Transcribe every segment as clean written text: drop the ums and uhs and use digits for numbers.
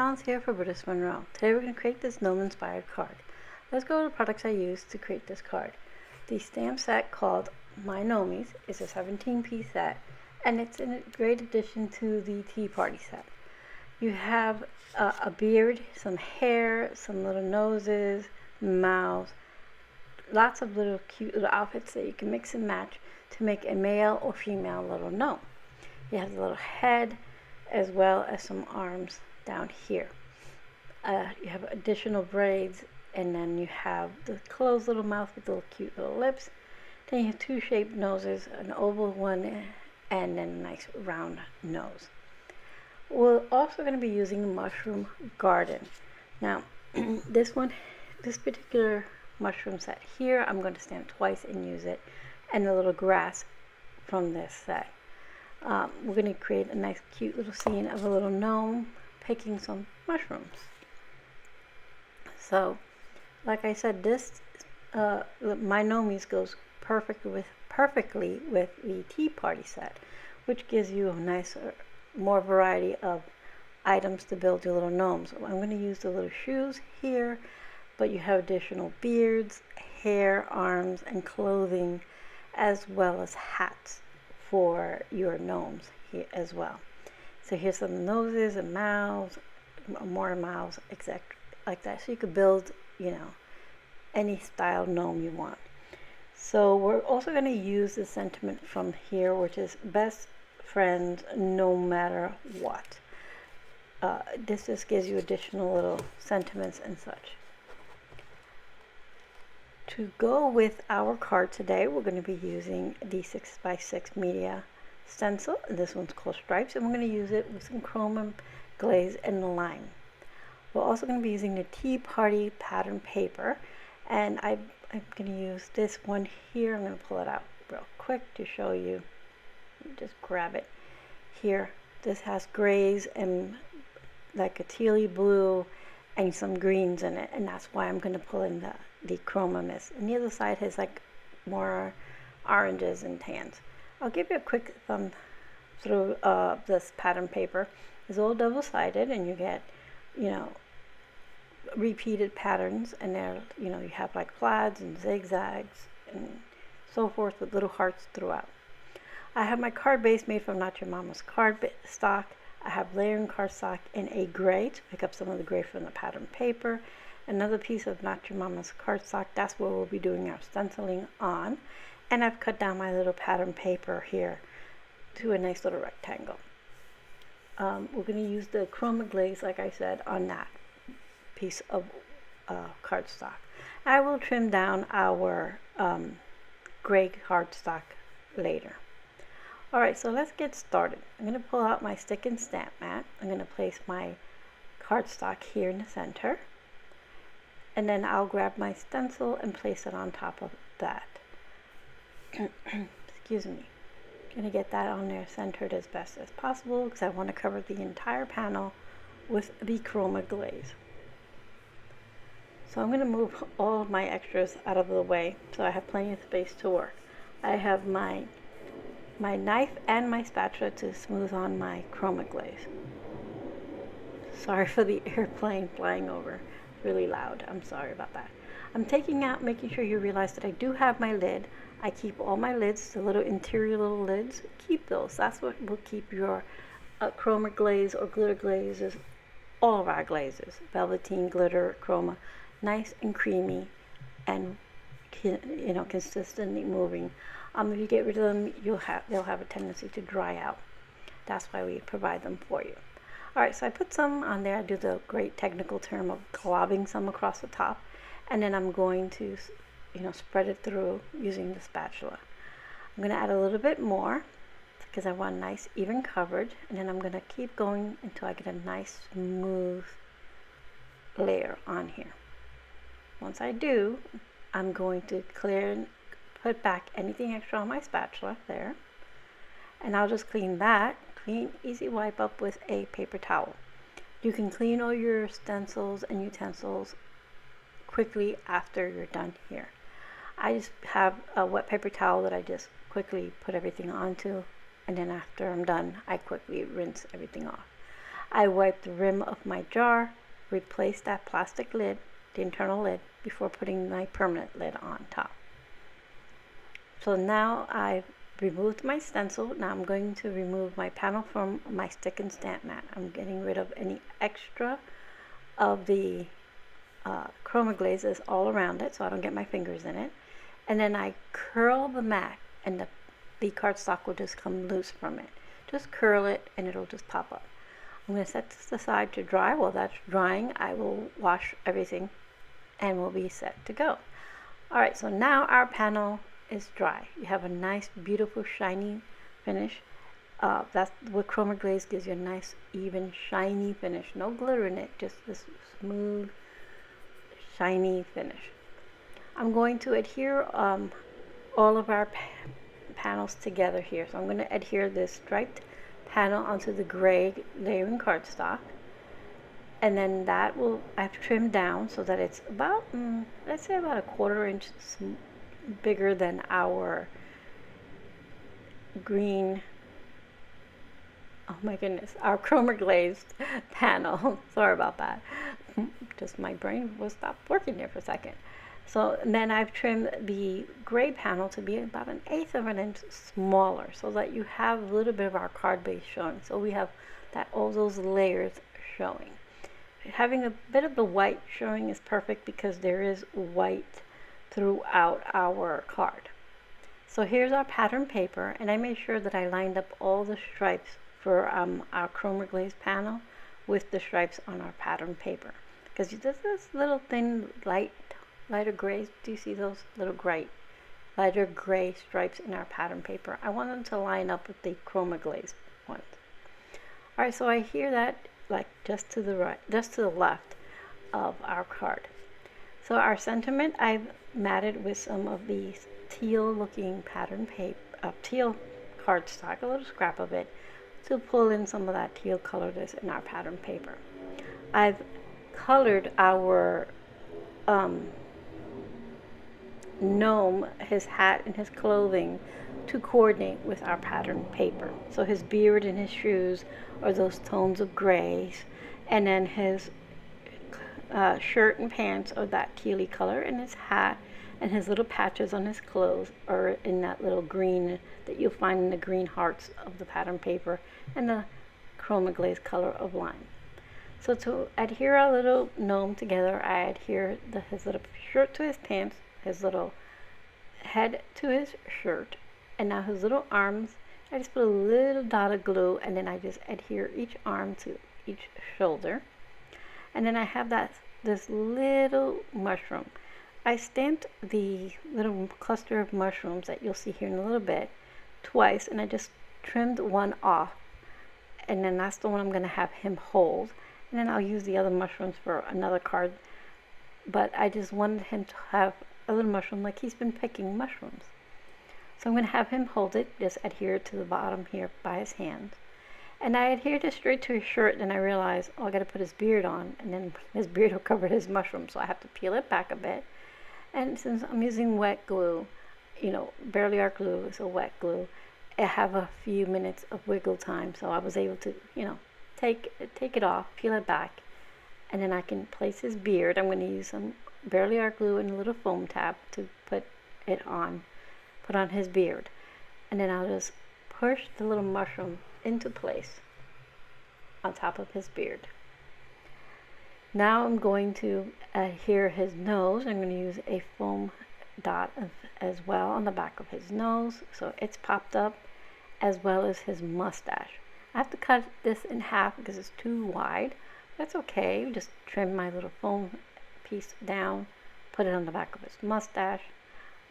Collins here for Brutus Monroe. Today we're going to create this gnome inspired card. Let's go to the products I used to create this card. The stamp set called My Gnomes is a 17-piece set, and it's a great addition to the Tea Party set. You have a beard, some hair, some little noses, mouths, lots of little cute little outfits that you can mix and match to make a male or female little gnome. You have the little head as well as some arms down here. You have additional braids, and then you have the closed little mouth with little cute little lips. Then you have two shaped noses, an oval one and then a nice round nose. We're also going to be using the mushroom garden. Now this particular mushroom set here, I'm going to stamp twice and use it, and the little grass from this set. We're going to create a nice cute little scene of a little gnome picking some mushrooms. So like I said, this My Gnomes goes perfectly with the Tea Party set, which gives you a nice more variety of items to build your little gnomes. I'm going to use the little shoes here, but you have additional beards, hair, arms, and clothing, as well as hats for your gnomes here as well. So here's some noses and mouths, more mouths, exactly like that. So you could build, any style gnome you want. So we're also going to use the sentiment from here, which is best friends no matter what. This just gives you additional little sentiments and such. To go with our card today, we're going to be using the 6x6 media stencil. This one's called Stripes, and we're going to use it with some Chroma, Glaze, and lime. We're also going to be using the Tea Party pattern paper, and I'm going to use this one here. I'm going to pull it out real quick to show you. Just grab it here. This has grays and like a tealy blue and some greens in it, and that's why I'm going to pull in the Chroma mist. And the other side has like more oranges and tans. I'll give you a quick thumb through this pattern paper. It's all double-sided, and you get, repeated patterns, and there, you have like plaids and zigzags and so forth with little hearts throughout. I have my card base made from Not Your Mama's cardstock. I have layering cardstock in a gray to pick up some of the gray from the pattern paper. Another piece of Not Your Mama's cardstock, that's where we'll be doing our stenciling on. And I've cut down my little pattern paper here to a nice little rectangle. We're going to use the Chroma Glaze, like I said, on that piece of cardstock. I will trim down our gray cardstock later. Alright, so let's get started. I'm going to pull out my stick and stamp mat. I'm going to place my cardstock here in the center, and then I'll grab my stencil and place it on top of that. Excuse me. I'm going to get that on there centered as best as possible because I want to cover the entire panel with the Chroma Glaze. So I'm going to move all of my extras out of the way so I have plenty of space to work. I have my knife and my spatula to smooth on my Chroma Glaze. Sorry for the airplane flying over. It's really loud. I'm sorry about that. I'm taking out, making sure you realize that I do have my lid. I keep all my lids, the little interior little lids. Keep those. That's what will keep your Chroma Glaze or glitter glazes, all of our glazes, velveteen, glitter, chroma, nice and creamy and consistently moving. If you get rid of them, they'll have a tendency to dry out. That's why we provide them for you. Alright, so I put some on there. I do the great technical term of globbing some across the top, and then I'm going to spread it through using the spatula. I'm going to add a little bit more because I want nice even coverage, and then I'm going to keep going until I get a nice smooth layer on here. Once I do, I'm going to clear and put back anything extra on my spatula there, and I'll just clean that. Clean, easy wipe up with a paper towel. You can clean all your stencils and utensils quickly after you're done here. I just have a wet paper towel that I just quickly put everything onto, and then after I'm done, I quickly rinse everything off. I wipe the rim of my jar, replace that plastic lid, the internal lid, before putting my permanent lid on top. So now I've removed my stencil. Now I'm going to remove my panel from my stick and stamp mat. I'm getting rid of any extra of the Chroma glazes all around it so I don't get my fingers in it. And then I curl the mat and the cardstock will just come loose from it. Just curl it and it'll just pop up. I'm going to set this aside to dry. While that's drying, I will wash everything and we'll be set to go. Alright, so now our panel is dry. You have a nice, beautiful, shiny finish. That's what Chroma Glaze gives you, a nice, even, shiny finish. No glitter in it, just this smooth, shiny finish. I'm going to adhere all of our panels together here. So I'm going to adhere this striped panel onto the gray layering cardstock. And then that will, I've trimmed down so that it's about, let's say about a 1/4 inch bigger than our green, oh my goodness, our Chroma glazed panel. Sorry about that. Just my brain will stop working there for a second. So then I've trimmed the gray panel to be about 1/8 of an inch smaller so that you have a little bit of our card base showing. So we have that all those layers showing. Having a bit of the white showing is perfect because there is white throughout our card. So here's our pattern paper, and I made sure that I lined up all the stripes for our Chroma Glaze panel with the stripes on our pattern paper. Because there's this little thin lighter grays. Do you see those little lighter gray stripes in our pattern paper? I want them to line up with the Chroma Glaze ones. Alright, so I hear that like just to the right, just to the left of our card. So our sentiment I've matted with some of these teal looking pattern paper, teal cardstock, a little scrap of it, to pull in some of that teal color that's in our pattern paper. I've colored our gnome, his hat and his clothing, to coordinate with our pattern paper. So his beard and his shoes are those tones of grays, and then his shirt and pants are that tealy color, and his hat and his little patches on his clothes are in that little green that you'll find in the green hearts of the pattern paper and the Chroma Glaze color of lime. So to adhere our little gnome together, I adhere his little shirt to his pants, his little head to his shirt, and now his little arms. I just put a little dot of glue, and then I just adhere each arm to each shoulder. And then I have this little mushroom. I stamped the little cluster of mushrooms that you'll see here in a little bit twice, and I just trimmed one off, and then that's the one I'm going to have him hold, and then I'll use the other mushrooms for another card. But I just wanted him to have a little mushroom like he's been picking mushrooms. So I'm going to have him hold it, just adhere it to the bottom here by his hand. And I adhered it straight to his shirt, and I realized, oh, I got to put his beard on, and then his beard will cover his mushroom, so I have to peel it back a bit. And since I'm using wet glue, Barely Art glue is a wet glue, I have a few minutes of wiggle time, so I was able to, take it off, peel it back, and then I can place his beard. I'm going to use some Barely Art glue and a little foam tab to put on his beard. And then I'll just push the little mushroom into place on top of his beard. Now I'm going to adhere his nose. I'm going to use a foam dot as well on the back of his nose, so it's popped up, as well as his mustache. I have to cut this in half because it's too wide. That's okay. Just trim my little foam piece down, put it on the back of his mustache.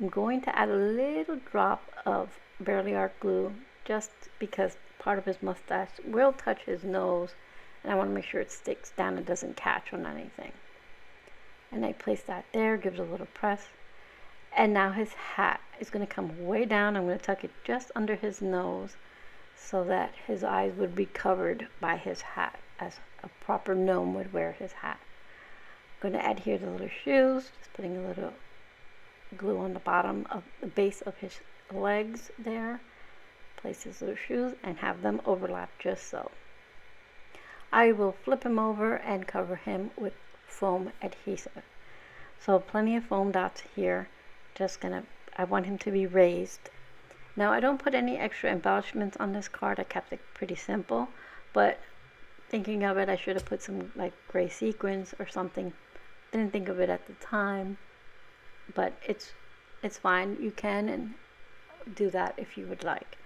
I'm going to add a little drop of Barely Art glue just because part of his mustache will touch his nose, and I want to make sure it sticks down and doesn't catch on anything. And I place that there, gives a little press. And now his hat is going to come way down. I'm going to tuck it just under his nose so that his eyes would be covered by his hat, as a proper gnome would wear his hat. I'm going to adhere the little shoes, just putting a little glue on the bottom of the base of his legs there. Place his little shoes and have them overlap just so. I will flip him over and cover him with foam adhesive. So plenty of foam dots here. I want him to be raised. Now I don't put any extra embellishments on this card. I kept it pretty simple, but thinking of it, I should have put some like gray sequins or something. Didn't think of it at the time, but it's fine. You can and do that if you would like.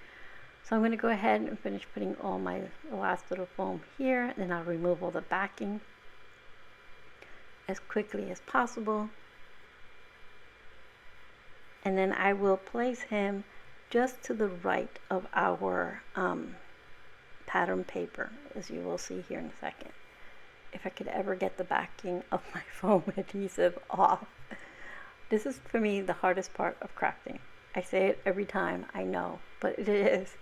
So I'm going to go ahead and finish putting all my last little foam here, and then I'll remove all the backing as quickly as possible. And then I will place him just to the right of our pattern paper, as you will see here in a second. If I could ever get the backing of my foam adhesive off. This is, for me, the hardest part of crafting. I say it every time, I know, but it is.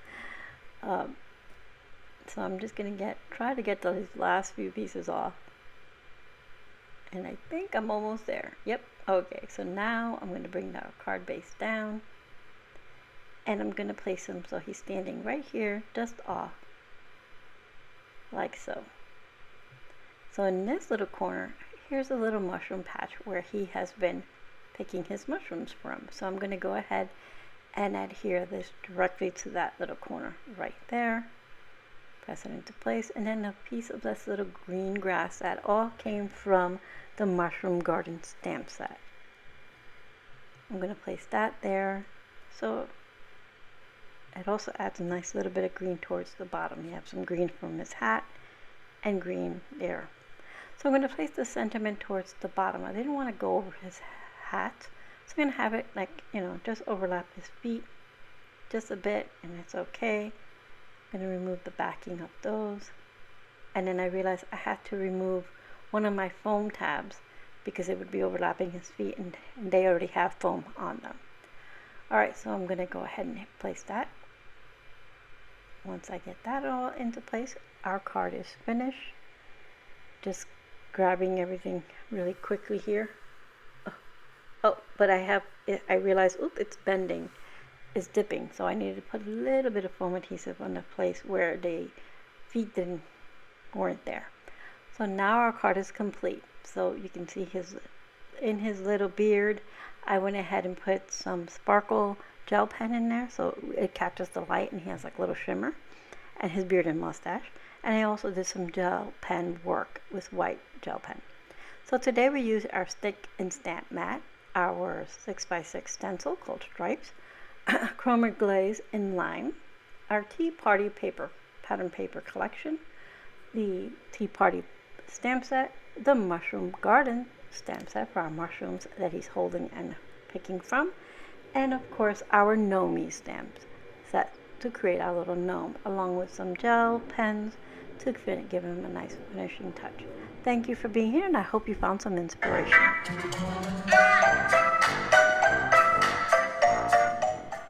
So I'm just going to try to get those last few pieces off. And I think I'm almost there. Yep, okay, so now I'm going to bring our card base down. And I'm going to place him so he's standing right here, just off. Like so. So in this little corner, here's a little mushroom patch where he has been picking his mushrooms from. So I'm going to go ahead and adhere this directly to that little corner right there. Press it into place, and then a piece of this little green grass that all came from the Mushroom Garden stamp set. I'm going to place that there. So it also adds a nice little bit of green towards the bottom. You have some green from his hat and green there. So I'm going to place the sentiment towards the bottom. I didn't want to go over his hat, so I'm going to have it like, just overlap his feet just a bit, and it's okay. I'm going to remove the backing of those. And then I realized I had to remove one of my foam tabs because it would be overlapping his feet, and they already have foam on them. Alright, so I'm going to go ahead and place that. Once I get that all into place, our card is finished. Just grabbing everything really quickly here. Oh, but I realized, it's bending. It's dipping, so I needed to put a little bit of foam adhesive on the place where the feet weren't there. So now our card is complete. So you can see in his little beard, I went ahead and put some sparkle gel pen in there so it catches the light and he has like a little shimmer, and his beard and mustache. And I also did some gel pen work with white gel pen. So today we use our stick and stamp mat, our 6x6 stencil called Stripes, Chroma Glaze in lime, our Tea Party pattern paper collection, the Tea Party stamp set, the Mushroom Garden stamp set for our mushrooms that he's holding and picking from, and of course our Gnome stamps set to create our little gnome, along with some gel pens to give him a nice finishing touch. Thank you for being here, and I hope you found some inspiration.